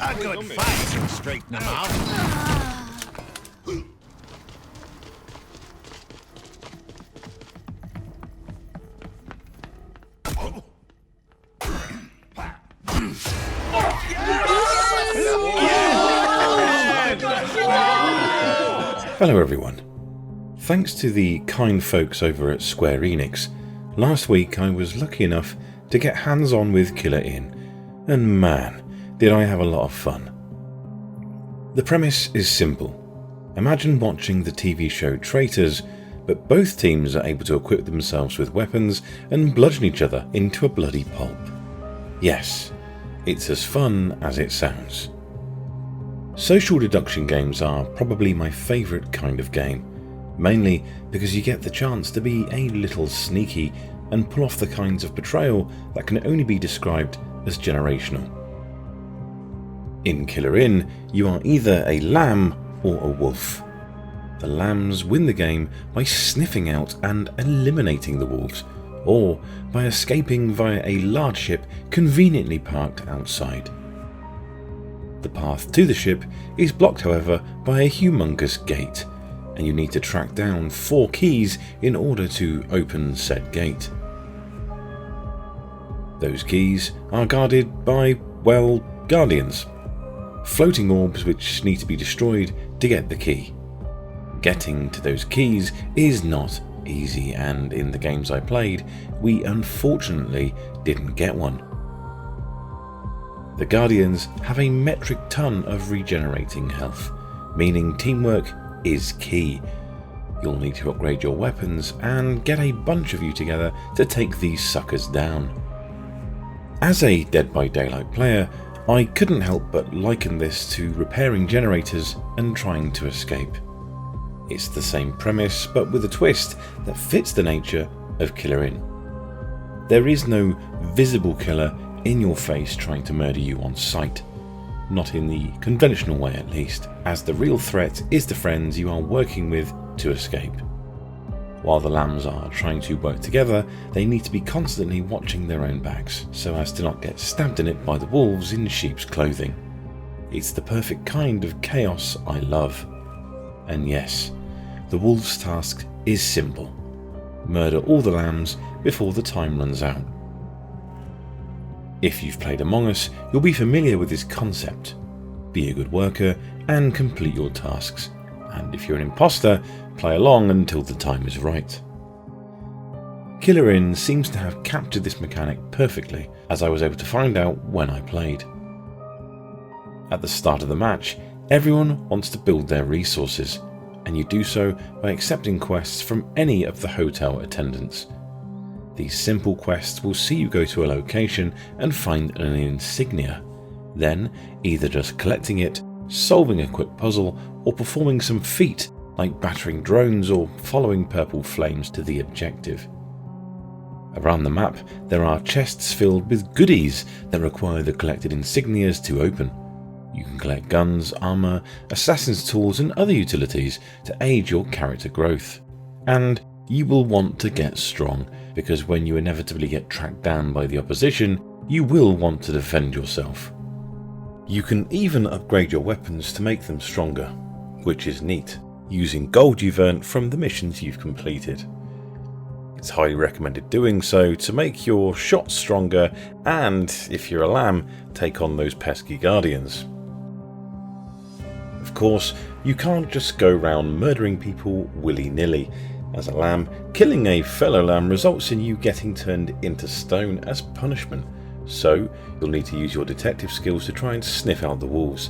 A good fight will straighten them out. Hello everyone. Thanks to the kind folks over at Square Enix, last week I was lucky enough to get hands-on with Killer Inn, and man, did I have a lot of fun. The premise is simple. Imagine watching the TV show Traitors, but both teams are able to equip themselves with weapons and bludgeon each other into a bloody pulp. Yes, it's as fun as it sounds. Social deduction games are probably my favourite kind of game, mainly because you get the chance to be a little sneaky and pull off the kinds of betrayal that can only be described as generational. In Killer Inn, you are either a lamb or a wolf. The lambs win the game by sniffing out and eliminating the wolves, or by escaping via a large ship conveniently parked outside. The path to the ship is blocked, however, by a humongous gate, and you need to track down 4 keys in order to open said gate. Those keys are guarded by, well, guardians. Floating orbs which need to be destroyed to get the key. Getting to those keys is not easy, and in the games I played, we unfortunately didn't get one. The Guardians have a metric ton of regenerating health, meaning teamwork is key. You'll need to upgrade your weapons and get a bunch of you together to take these suckers down. As a Dead by Daylight player, I couldn't help but liken this to repairing generators and trying to escape. It's the same premise, but with a twist that fits the nature of Killer Inn. There is no visible killer in your face trying to murder you on sight. Not in the conventional way at least, as the real threat is the friends you are working with to escape. While the lambs are trying to work together, they need to be constantly watching their own backs, so as to not get stabbed in it by the wolves in sheep's clothing. It's the perfect kind of chaos I love. And yes, the wolves' task is simple. Murder all the lambs before the time runs out. If you've played Among Us, you'll be familiar with this concept. Be a good worker and complete your tasks. And if you're an imposter, play along until the time is right. Killer Inn seems to have captured this mechanic perfectly, as I was able to find out when I played. At the start of the match, everyone wants to build their resources, and you do so by accepting quests from any of the hotel attendants. These simple quests will see you go to a location and find an insignia, then either just collecting it, solving a quick puzzle, or performing some feat like battering drones or following purple flames to the objective. Around the map, there are chests filled with goodies that require the collected insignias to open. You can collect guns, armor, assassin's tools, and other utilities to aid your character growth. And you will want to get strong, because when you inevitably get tracked down by the opposition, you will want to defend yourself. You can even upgrade your weapons to make them stronger, which is neat, using gold you've earned from the missions you've completed. It's highly recommended doing so to make your shots stronger and, if you're a lamb, take on those pesky guardians. Of course, you can't just go around murdering people willy-nilly. As a lamb, killing a fellow lamb results in you getting turned into stone as punishment, so you'll need to use your detective skills to try and sniff out the wolves.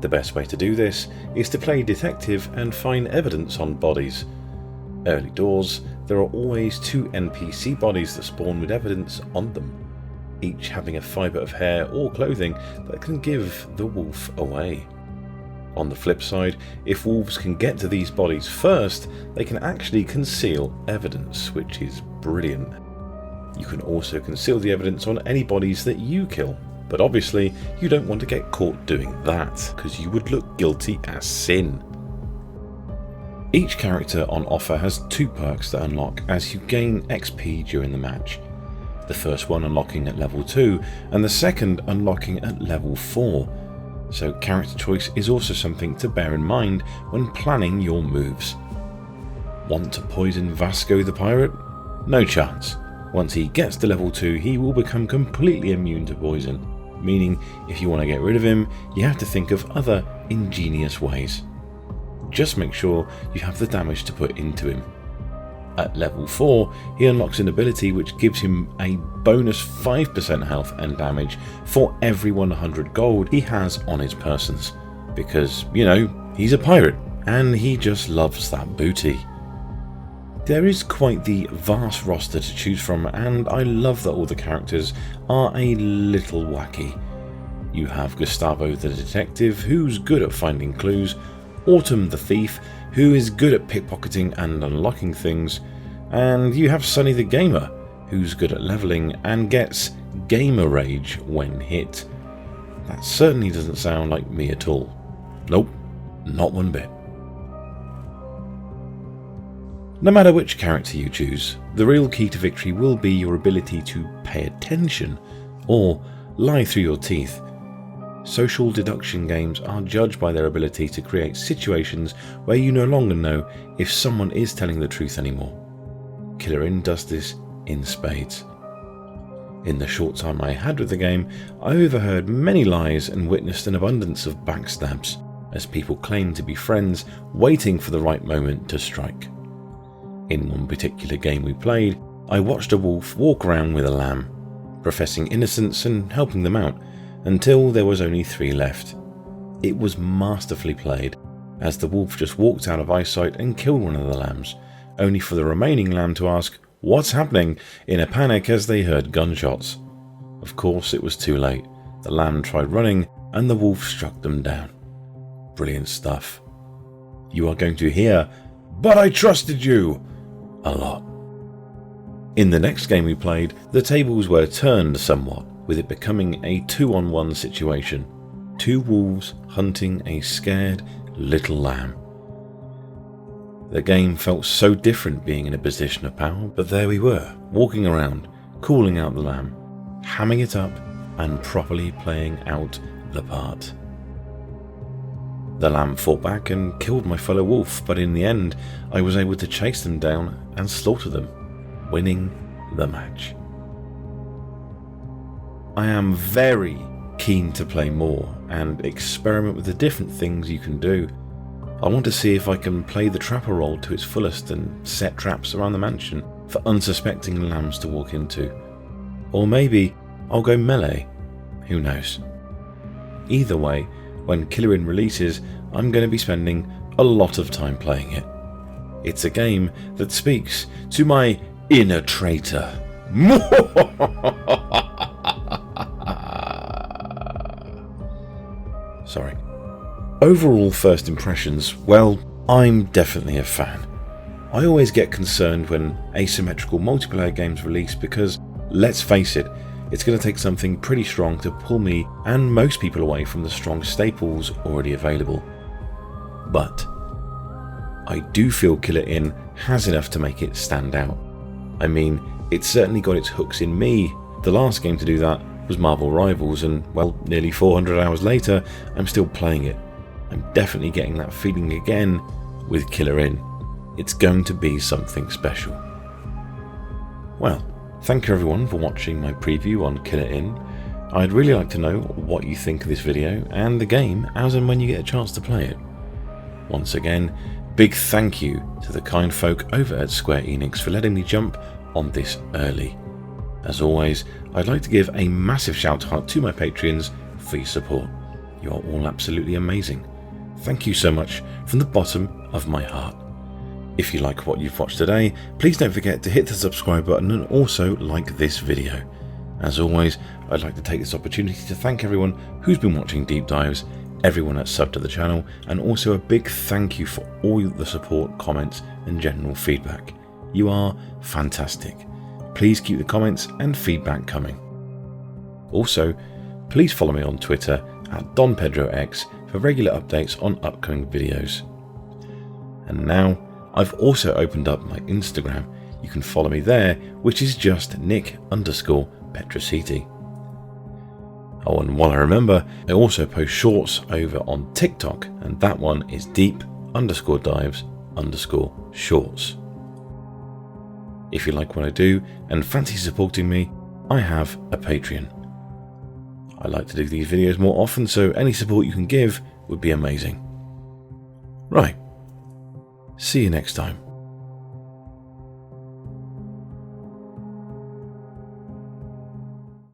The best way to do this is to play detective and find evidence on bodies. Early doors, there are always 2 NPC bodies that spawn with evidence on them, each having a fibre of hair or clothing that can give the wolf away. On the flip side, if wolves can get to these bodies first, they can actually conceal evidence, which is brilliant. You can also conceal the evidence on any bodies that you kill, but obviously you don't want to get caught doing that, because you would look guilty as sin. Each character on offer has 2 perks that unlock as you gain XP during the match. The first one unlocking at level 2 and the second unlocking at level 4. so character choice is also something to bear in mind when planning your moves. Want to poison Vasco the pirate? No chance. Once he gets to level 2, he will become completely immune to poison, meaning if you want to get rid of him, you have to think of other ingenious ways. Just make sure you have the damage to put into him. At level 4, he unlocks an ability which gives him a bonus 5% health and damage for every 100 gold he has on his persons, because, you know, he's a pirate and he just loves that booty. There is quite the vast roster to choose from, and I love that all the characters are a little wacky. You have Gustavo the detective, who's good at finding clues, Autumn the thief, who is good at pickpocketing and unlocking things, and you have Sunny the gamer, who's good at leveling and gets gamer rage when hit. That certainly doesn't sound like me at all. Nope, not one bit. No matter which character you choose, the real key to victory will be your ability to pay attention or lie through your teeth. Social deduction games are judged by their ability to create situations where you no longer know if someone is telling the truth anymore. Killer Inn does this in spades. In the short time I had with the game, I overheard many lies and witnessed an abundance of backstabs, as people claimed to be friends waiting for the right moment to strike. In one particular game we played, I watched a wolf walk around with a lamb, professing innocence and helping them out, until there was only 3 left. It was masterfully played, as the wolf just walked out of eyesight and killed one of the lambs, only for the remaining lamb to ask, "What's happening?" in a panic as they heard gunshots. Of course it was too late. The lamb tried running and the wolf struck them down. Brilliant stuff. You are going to hear, "But I trusted you," a lot. In the next game we played, the tables were turned somewhat, with it becoming a 2-on-1 situation. 2 wolves hunting a scared little lamb. The game felt so different being in a position of power, but there we were, walking around, calling out the lamb, hamming it up, and properly playing out the part. The lamb fought back and killed my fellow wolf, but in the end, I was able to chase them down and slaughter them, winning the match. I am very keen to play more and experiment with the different things you can do. I want to see if I can play the trapper role to its fullest and set traps around the mansion for unsuspecting lambs to walk into. Or maybe I'll go melee, who knows. Either way, when Killer Inn releases, I'm going to be spending a lot of time playing it. It's a game that speaks to my inner traitor. Sorry. Overall first impressions, well, I'm definitely a fan. I always get concerned when asymmetrical multiplayer games release because, let's face it, it's going to take something pretty strong to pull me and most people away from the strong staples already available. But I do feel Killer Inn has enough to make it stand out. I mean, it's certainly got its hooks in me. The last game to do that was Marvel Rivals, and well, nearly 400 hours later, I'm still playing it. I'm definitely getting that feeling again with Killer Inn. It's going to be something special. Well, thank you everyone for watching my preview on Killer Inn. I'd really like to know what you think of this video and the game as and when you get a chance to play it. Once again, big thank you to the kind folk over at Square Enix for letting me jump on this early. As always, I'd like to give a massive shout out to my Patreons for your support. You are all absolutely amazing. Thank you so much from the bottom of my heart. If you like what you've watched today, please don't forget to hit the subscribe button and also like this video. As always, I'd like to take this opportunity to thank everyone who's been watching Deep Dives, everyone that's subbed to the channel, and also a big thank you for all the support, comments and general feedback. You are fantastic. Please keep the comments and feedback coming. Also, please follow me on Twitter at DonPedroX for regular updates on upcoming videos. And now, I've also opened up my Instagram. You can follow me there, which is just Nick_Petrositi. Oh, and while I remember, I also post shorts over on TikTok, and that one is deep_dives_shorts. If you like what I do and fancy supporting me, I have a Patreon. I like to do these videos more often, so any support you can give would be amazing. Right. See you next time.